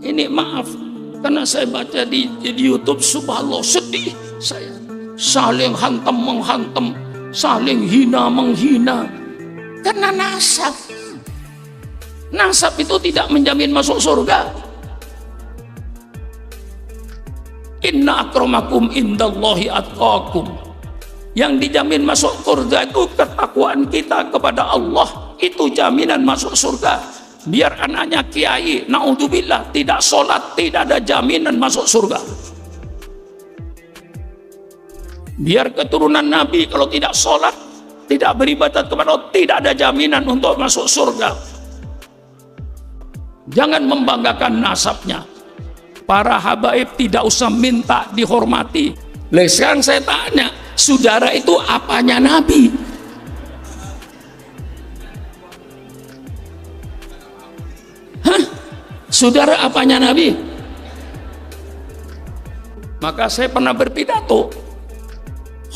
Ini maaf, karena saya baca di YouTube, subhanallah, sedih saya. Saling hantam menghantam, saling hina menghina, karena nasab. Nasab itu tidak menjamin masuk surga. Inna akramakum indallahi atqakum. Yang dijamin masuk surga itu ketakwaan kita kepada Allah, itu jaminan masuk surga. Biar anaknya kiai, naudzubillah, tidak sholat, tidak ada jaminan masuk surga. Biar keturunan Nabi, kalau tidak sholat, tidak beribadat kepada Allah, tidak ada jaminan untuk masuk surga. Jangan membanggakan nasabnya. Para habaib tidak usah minta dihormati. Sekarang saya tanya, saudara itu apanya Nabi? Hah? Saudara apanya Nabi? Maka saya pernah berpidato,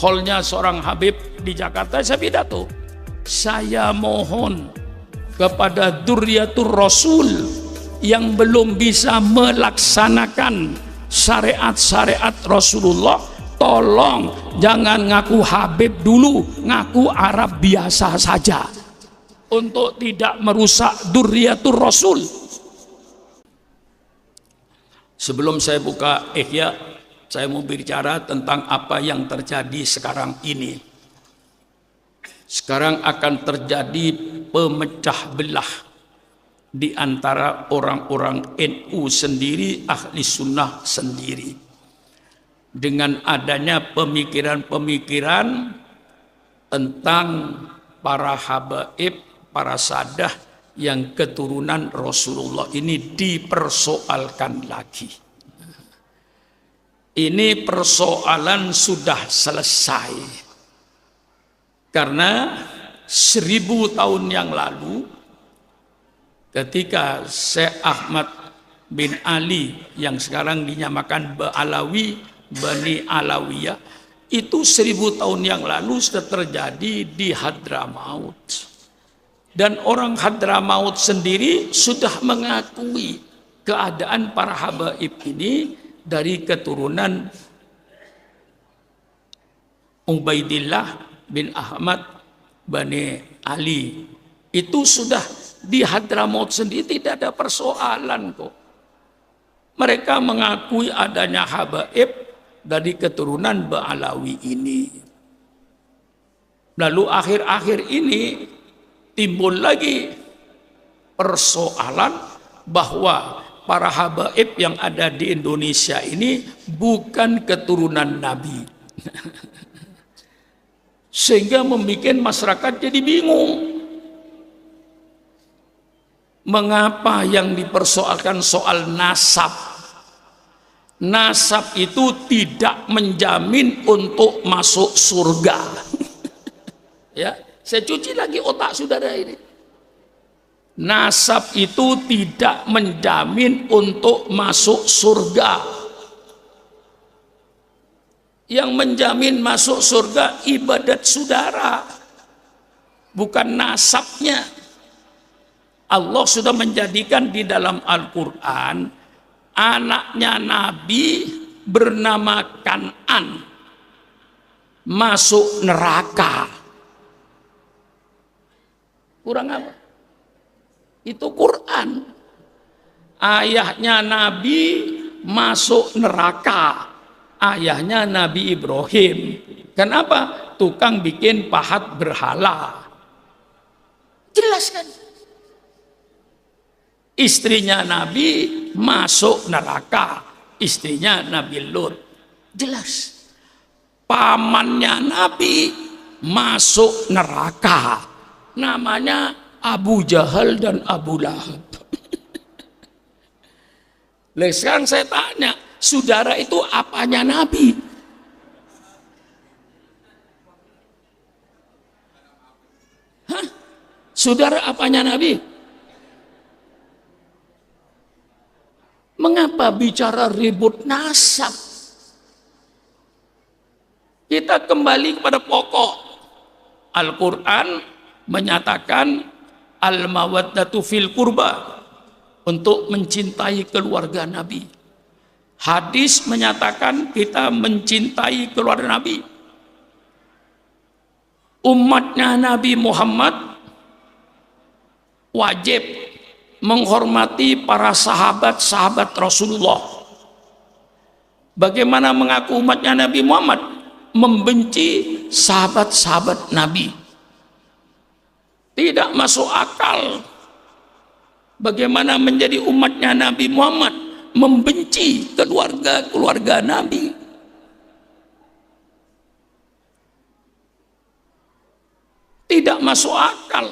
hallnya seorang habib di Jakarta, saya pidato, saya mohon kepada Dzurriyyatur Rasul yang belum bisa melaksanakan syariat-syariat Rasulullah, tolong jangan ngaku Habib dulu, ngaku Arab biasa saja, untuk tidak merusak Dzurriyyatur Rasul. Sebelum saya buka Ihya, saya mau bicara tentang apa yang terjadi sekarang ini. Sekarang akan terjadi pemecah belah di antara orang-orang NU sendiri, ahli sunnah sendiri, dengan adanya pemikiran-pemikiran tentang para habaib, para sadah yang keturunan Rasulullah ini dipersoalkan lagi. Ini persoalan sudah selesai, karena 1000 tahun yang lalu ketika Syekh Ahmad bin Ali yang sekarang dinyamakan Ba'alawi, Bani Alawiyah, itu 1000 tahun yang lalu sudah terjadi di Hadramaut. Dan orang Hadramaut sendiri sudah mengakui keadaan para habaib ini dari keturunan Ubaidillah bin Ahmad Bani Ali. Itu sudah di Hadramaut sendiri, tidak ada persoalan kok. Mereka mengakui adanya habaib dari keturunan Ba'alawi ini. Lalu akhir-akhir ini timbul lagi persoalan bahwa para habaib yang ada di Indonesia ini bukan keturunan Nabi. Sehingga membuat masyarakat jadi bingung. Mengapa yang dipersoalkan soal nasab? Nasab itu tidak menjamin untuk masuk surga. Ya, saya cuci lagi otak saudara ini. Nasab itu tidak menjamin untuk masuk surga. Yang menjamin masuk surga ibadat saudara, bukan nasabnya. Allah sudah menjadikan di dalam Al-Quran anaknya Nabi bernama Kan'an masuk neraka. Kurang apa? Itu Quran. Ayahnya Nabi masuk neraka. Ayahnya Nabi Ibrahim. Kenapa? Tukang bikin pahat berhala. Jelas kan? Istrinya Nabi masuk neraka, istrinya Nabi Lut. Jelas. Pamannya Nabi masuk neraka, namanya Abu Jahal dan Abu Lahab. Sekarang saya tanya, saudara itu apanya Nabi? Hah? Saudara apanya Nabi? Mengapa bicara ribut nasab? Kita kembali kepada pokok. Al-Quran menyatakan al-mawaddatu fil qurba. untuk mencintai keluarga Nabi. Hadis menyatakan kita mencintai keluarga Nabi. Umatnya Nabi Muhammad wajib menghormati para sahabat-sahabat Rasulullah. Bagaimana mengaku umatnya Nabi Muhammad? Membenci sahabat-sahabat Nabi. Tidak masuk akal. Bagaimana menjadi umatnya Nabi Muhammad membenci keluarga-keluarga Nabi. Tidak masuk akal.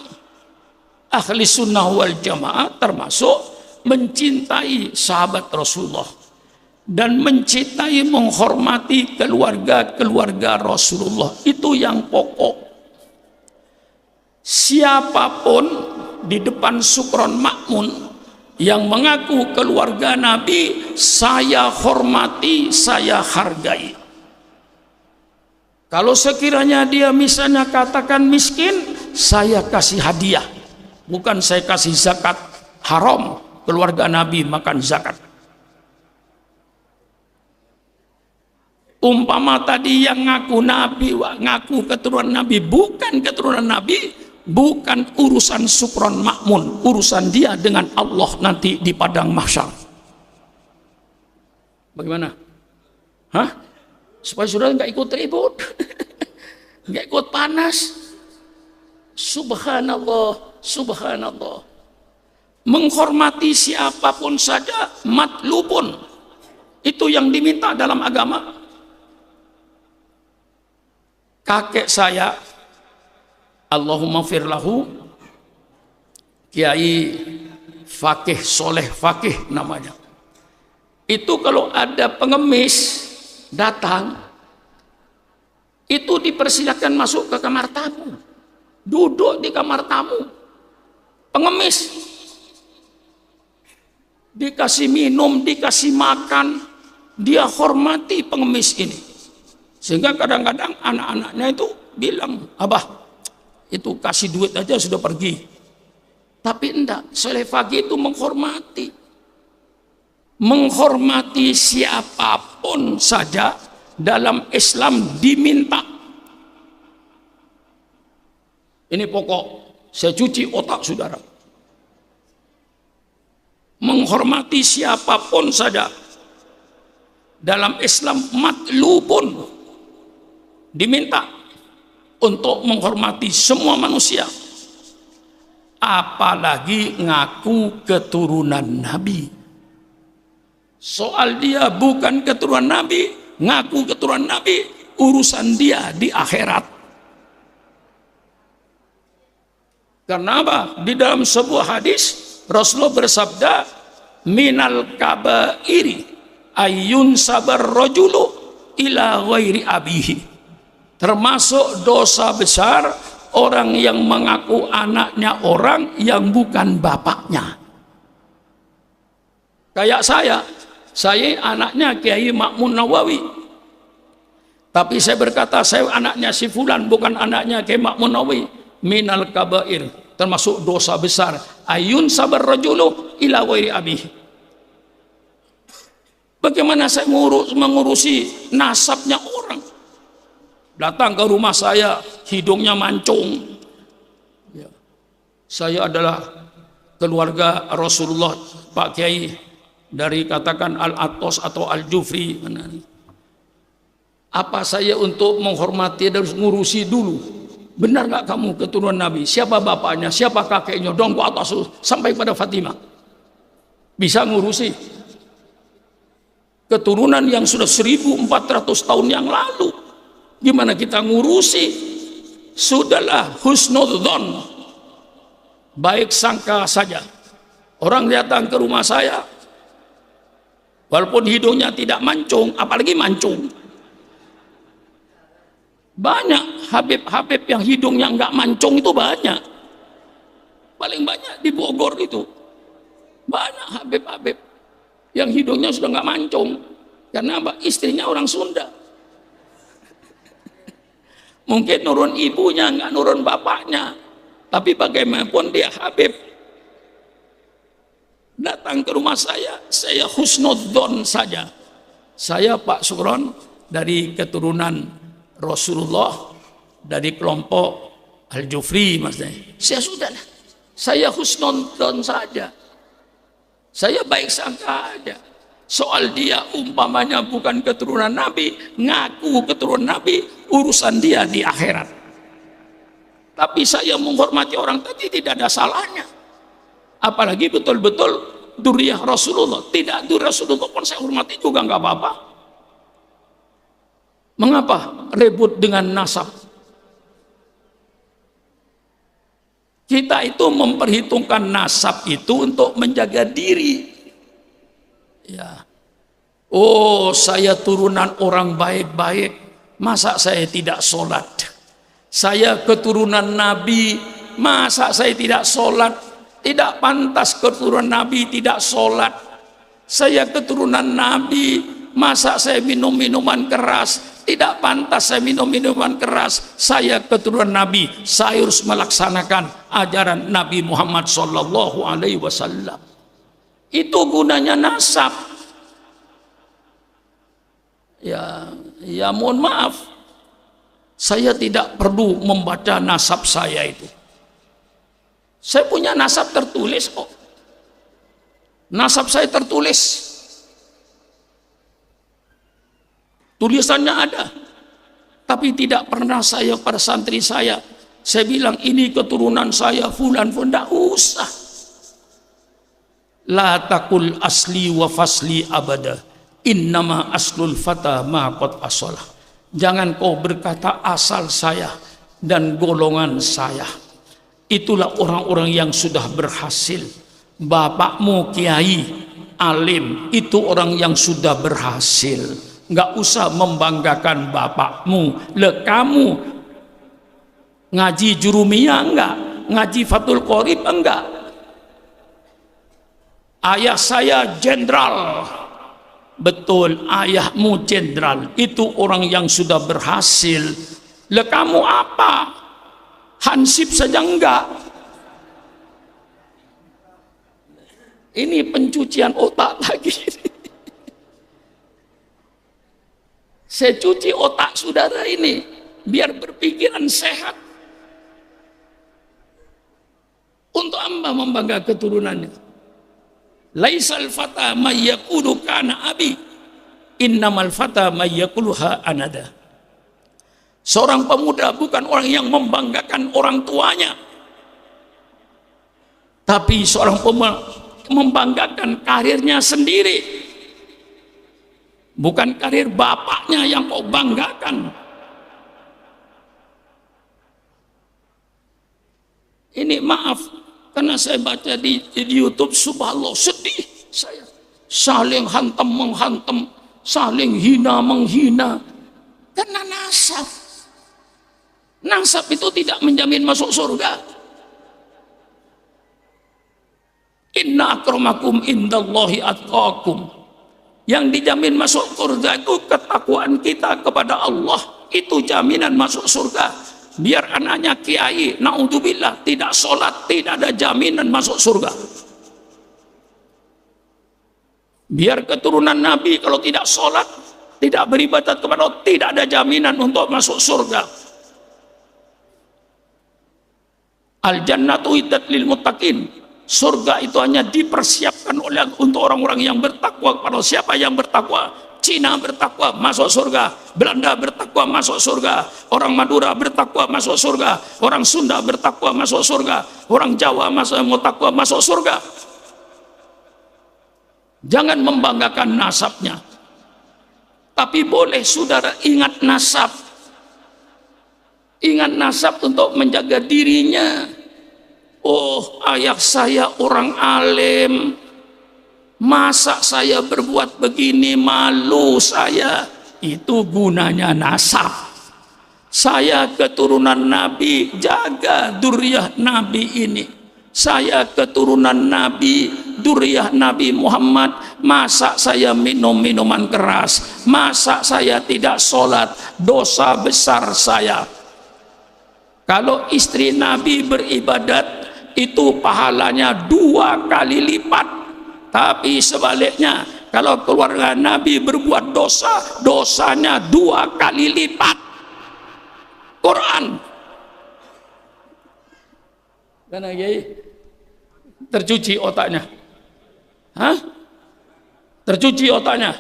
Ahli sunnah wal jamaah termasuk mencintai sahabat Rasulullah dan mencintai, menghormati keluarga-keluarga Rasulullah. Itu yang pokok. Siapapun di depan Sukron Makmun yang mengaku keluarga Nabi, saya hormati, saya hargai. Kalau sekiranya dia misalnya katakan miskin, saya kasih hadiah. Bukan saya kasih zakat. Haram keluarga Nabi makan zakat. Umpama tadi yang ngaku Nabi, ngaku keturunan Nabi, bukan keturunan Nabi, bukan urusan Sukron Makmun, urusan dia dengan Allah nanti di padang mahsyar. Bagaimana? Hah? Supaya saudara nggak ikut ribut, nggak ikut panas. Subhanallah, subhanallah. Menghormati siapapun saja, matlubun. Itu yang diminta dalam agama. Kakek saya, Allahumma firlahu, Kiai Fakih Soleh Fakih namanya. Itu kalau ada pengemis datang, itu dipersilakan masuk ke kamar tamu, duduk di kamar tamu. Pengemis dikasih minum, dikasih makan, dia hormati pengemis ini. Sehingga kadang-kadang anak-anaknya itu bilang, abah itu kasih duit aja sudah pergi. Tapi enggak, Soleh Fakih itu menghormati. Menghormati siapapun saja dalam Islam diminta. Ini pokok, saya cuci otak saudara. Menghormati siapapun saja dalam Islam matlubun, diminta untuk menghormati semua manusia, apalagi ngaku keturunan Nabi. Soal dia bukan keturunan Nabi, ngaku keturunan Nabi, urusan dia di akhirat. Karena apa? Di dalam sebuah hadis Rasulullah bersabda, minal kabairi ayyun sabar rajulu ila ghairi abihi. Termasuk dosa besar orang yang mengaku anaknya orang yang bukan bapaknya. Kayak saya anaknya Kiai Makmun Nawawi. Tapi saya berkata saya anaknya si fulan, bukan anaknya Kiai Makmun Nawawi. Minal kabair, termasuk dosa besar. Ayun sabar rajulu ila ghairi abihi. Bagaimana saya mengurusi nasabnya orang? Datang ke rumah saya, hidungnya mancung. Ya. Saya adalah keluarga Rasulullah, Pak Kiai, dari katakan Al-Atos atau Al-Jufri. Apa saya untuk menghormati dan ngurusi dulu? Benar nggak kamu keturunan Nabi? Siapa bapaknya? Siapa kakeknya? Dong ke atas sampai pada Fatimah. Bisa ngurusi keturunan yang sudah 1400 tahun yang lalu. Gimana kita ngurusi? Sudahlah, husnudzon, baik sangka saja. Orang datang ke rumah saya, walaupun hidungnya tidak mancung, apalagi mancung. Banyak Habib-habib yang hidungnya nggak mancung itu banyak. Paling banyak di Bogor itu. Banyak Habib-habib yang hidungnya sudah nggak mancung. Karena apa? Istrinya orang Sunda. Mungkin nurun ibunya, nggak nurun bapaknya. Tapi bagaimanapun dia Habib. datang ke rumah saya husnudzon saja. Saya Pak Sukron dari keturunan Rasulullah, dari kelompok Al-Jufri maksudnya. Saya husnudzon saja. Saya baik sangka aja. Soal dia umpamanya bukan keturunan Nabi, ngaku keturunan Nabi, urusan dia di akhirat. Tapi saya menghormati orang tadi tidak ada salahnya. Apalagi betul-betul duriyah Rasulullah. Tidak duriyah Rasulullah pun saya hormati juga nggak apa-apa. Mengapa ribut dengan nasab? Kita itu memperhitungkan nasab itu untuk menjaga diri. Ya. Oh, saya turunan orang baik-baik, masa saya tidak sholat? Saya keturunan Nabi, masa saya tidak sholat? Tidak pantas keturunan Nabi tidak sholat. Saya keturunan Nabi, masa saya minum minuman keras? Tidak pantas saya minum minuman keras. Saya keturunan Nabi, saya harus melaksanakan ajaran Nabi Muhammad Sallallahu Alaihi Wasallam. Itu gunanya nasab. Ya mohon maaf, saya tidak perlu membaca nasab saya itu. Saya punya nasab tertulis kok. Nasab saya tertulis. Tulisannya ada. Tapi tidak pernah saya pada santri saya bilang ini keturunan saya fulan, tidak usah. La takul asli wa fasli abada. Innama aslul fata ma qad asalah. Jangan kau berkata asal saya dan golongan saya. Itulah orang-orang yang sudah berhasil. Bapakmu kiai, alim, itu orang yang sudah berhasil. Nggak usah membanggakan bapakmu. Kamu ngaji jurumiyah enggak? Ngaji Fathul Qorib enggak? Ayah saya jenderal. Betul, ayahmu jenderal. Itu orang yang sudah berhasil. Kamu apa? Hansip saja enggak. Ini pencucian otak lagi. Saya cuci otak saudara ini biar berpikiran sehat. Untuk amba membangga keturunannya. Laisal fata may yaqulu kana abi, innamal fata may yaquluha anada. Seorang pemuda bukan orang yang membanggakan orang tuanya, tapi seorang pemuda membanggakan karirnya sendiri. Bukan karir bapaknya yang kau banggakan. Ini maaf, karena saya baca di YouTube, subhanallah, sedih saya. Saling hantam menghantam, saling hina menghina, karena nasab. Nasab itu tidak menjamin masuk surga. Inna akramakum indallahi atqakum. Yang dijamin masuk surga itu ketakwaan kita kepada Allah. Itu jaminan masuk surga. Biar anaknya kiai, naudzubillah, tidak sholat, tidak ada jaminan masuk surga. Biar keturunan Nabi kalau tidak sholat, tidak beribadat kepada Allah, tidak ada jaminan untuk masuk surga. Al-jannatu iddat lil muttaqin. Surga itu hanya dipersiapkan untuk orang-orang yang bertakwa kepada Allah. Siapa yang bertakwa? Cina bertakwa masuk surga, Belanda bertakwa masuk surga, orang Madura bertakwa masuk surga, orang Sunda bertakwa masuk surga, orang Jawa bertakwa masuk surga. Jangan membanggakan nasabnya, tapi boleh saudara ingat nasab. Ingat nasab untuk menjaga dirinya. Oh, ayah saya orang alim, masa saya berbuat begini, malu saya. Itu gunanya nasab. Saya keturunan Nabi, jaga duriyah Nabi ini. Saya keturunan Nabi, duriyah Nabi Muhammad. Masa saya minum minuman keras, masa saya tidak sholat, dosa besar saya. Kalau istri Nabi beribadat, itu pahalanya 2 kali lipat. Tapi sebaliknya, kalau keluarga Nabi berbuat dosa, dosanya 2 kali lipat. Quran. Karena tercuci otaknya. Hah? Tercuci otaknya.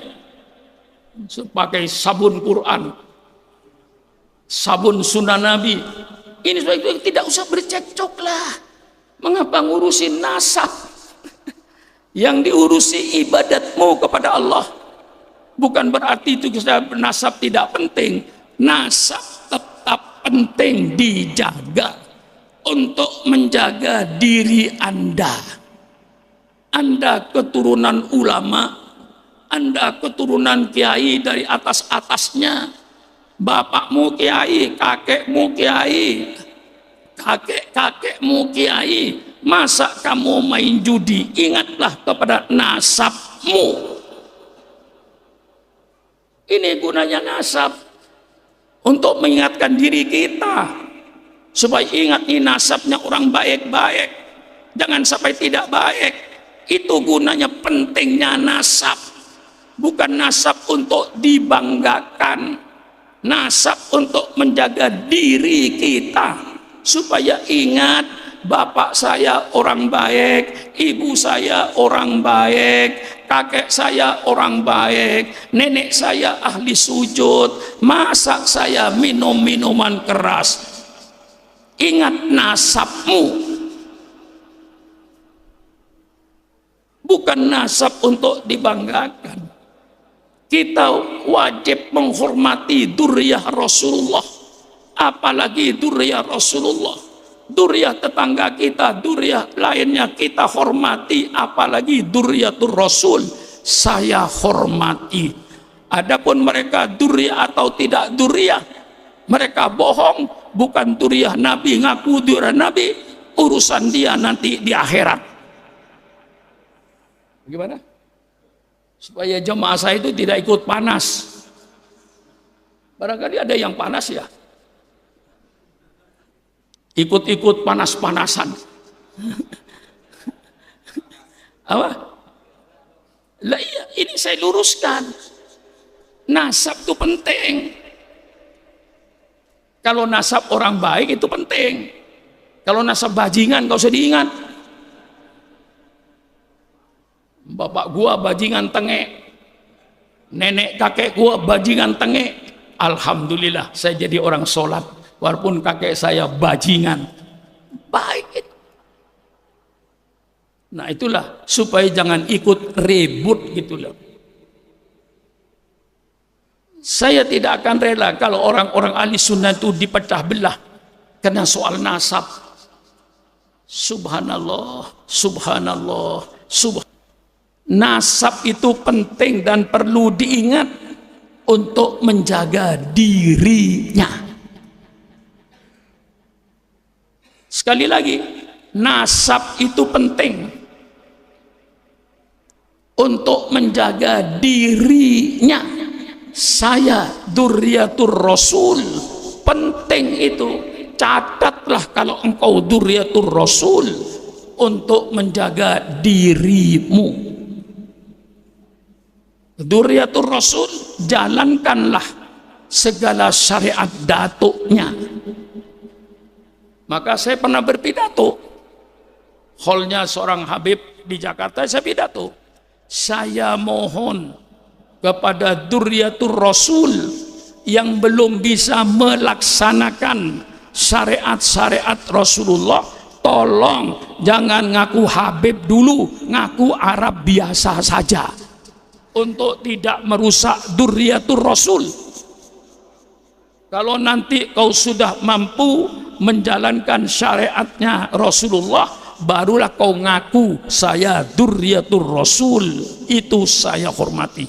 Pakai sabun Quran, sabun sunnah Nabi. Ini sebab itu tidak usah bercekcok lah. Mengapa ngurusin nasab? Yang diurusi ibadatmu kepada Allah. Bukan berarti itu nasab tidak penting. Nasab tetap penting dijaga untuk menjaga diri Anda. Anda keturunan ulama, Anda keturunan kiai dari atas-atasnya. Bapakmu kiai, kakekmu kiai, kakek-kakekmu kiai. Masa kamu main judi? Ingatlah kepada nasabmu. Ini gunanya nasab, untuk mengingatkan diri kita supaya ingat ini nasabnya orang baik-baik, jangan sampai tidak baik. Itu gunanya pentingnya nasab, bukan nasab untuk dibanggakan, nasab untuk menjaga diri kita supaya ingat bapak saya orang baik, ibu saya orang baik, kakek saya orang baik, nenek saya ahli sujud, masa saya minum minuman keras. Ingat nasabmu, bukan nasab untuk dibanggakan. Kita wajib menghormati dzurriyyah Rasulullah, apalagi dzurriyyah Rasulullah. Dzurriyyah tetangga kita, dzurriyyah lainnya kita hormati, apalagi dzurriyyatur Rasul saya hormati. Adapun mereka dzurriyyah atau tidak dzurriyyah, mereka bohong, bukan dzurriyyah Nabi, ngaku dzurriyyah Nabi, urusan dia nanti di akhirat. Gimana? Supaya jemaah saya itu tidak ikut panas. Barangkali ada yang panas ya, ikut-ikut panas-panasan. Apa? Lah iya, ini saya luruskan. Nasab itu penting. Kalau nasab orang baik itu penting. Kalau nasab bajingan gak usah diingat. Bapak gua bajingan tengek, nenek kakek gua bajingan tengek. Alhamdulillah saya jadi orang sholat walaupun kakek saya bajingan. Baik itu. Nah itulah, supaya jangan ikut ribut gitu loh. Saya tidak akan rela kalau orang-orang ahli sunnah itu dipecah belah karena soal nasab. Subhanallah, subhanallah, subhanallah. Nasab itu penting dan perlu diingat untuk menjaga dirinya. Sekali lagi, nasab itu penting untuk menjaga dirinya. Saya dzurriyyatur Rasul, penting itu. Catatlah kalau engkau dzurriyyatur Rasul untuk menjaga dirimu. Dzurriyyatur Rasul, jalankanlah segala syariat datuknya. Maka saya pernah berpidato, hallnya seorang Habib di Jakarta, saya pidato. Saya mohon kepada dzurriyyatur Rasul yang belum bisa melaksanakan syariat-syariat Rasulullah, tolong jangan ngaku Habib dulu, ngaku Arab biasa saja, untuk tidak merusak dzurriyyatur Rasul. Kalau nanti kau sudah mampu menjalankan syariatnya Rasulullah, barulah kau ngaku saya dzurriyyatur Rasul. Itu saya hormati.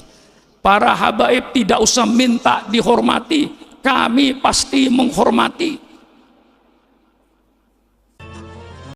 Para habaib tidak usah minta dihormati, kami pasti menghormati.